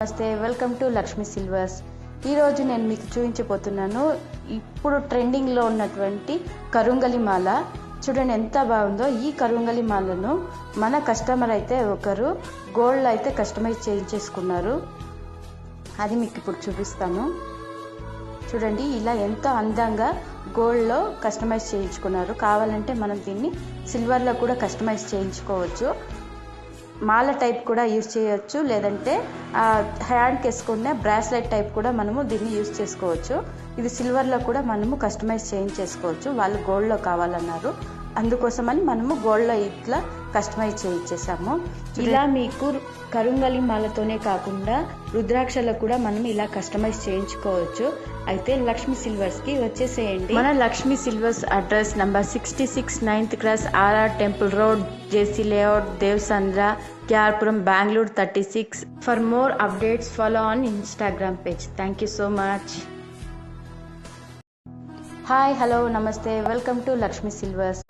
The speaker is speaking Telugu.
నమస్తే, వెల్కమ్ టు లక్ష్మీ సిల్వర్స్. ఈరోజు నేను మీకు చూపించబోతున్నాను ఇప్పుడు ట్రెండింగ్లో ఉన్నటువంటి కరుంగలి మాల. చూడండి ఎంత బాగుందో. ఈ కరుంగలి మాలను మన కస్టమర్ అయితే ఒకరు గోల్డ్ అయితే కస్టమైజ్ చేయించేసుకున్నారు. అది మీకు ఇప్పుడు చూపిస్తాను. చూడండి ఇలా ఎంత అందంగా గోల్డ్లో కస్టమైజ్ చేయించుకున్నారు. కావాలంటే మనం దీన్ని సిల్వర్లో కూడా కస్టమైజ్ చేయించుకోవచ్చు. మాల టైప్ కూడా యూజ్ చేయొచ్చు, లేదంటే హ్యాండ్కి వేసుకునే బ్రాస్లెట్ టైప్ కూడా మనము దీన్ని యూజ్ చేసుకోవచ్చు. ఇది సిల్వర్లో కూడా మనము కస్టమైజ్ చేయించేసుకోవచ్చు. వాళ్ళు గోల్డ్లో కావాలన్నారు, అందుకోసమని మనము గోల్డ్లో ఇట్లా కస్టమైజ్ చేయించేసాము. ఇలా మీకు కరుంగలి మాలతోనే కాకుండా రుద్రాక్షలో కూడా మనం ఇలా కస్టమైజ్ చేయించుకోవచ్చు. అయితే లక్ష్మీ సిల్వర్స్కి వచ్చేసేయండి. మన Lakshmi Silvers address number 66 9th cross RR temple road, JC layout, Devasandra, Kyarpuram, Bengaluru 36. For more updates follow on Instagram page. Thank you so much. Hi, hello, నమస్తే, వెల్కమ్ టు లక్ష్మీ సిల్వర్స్.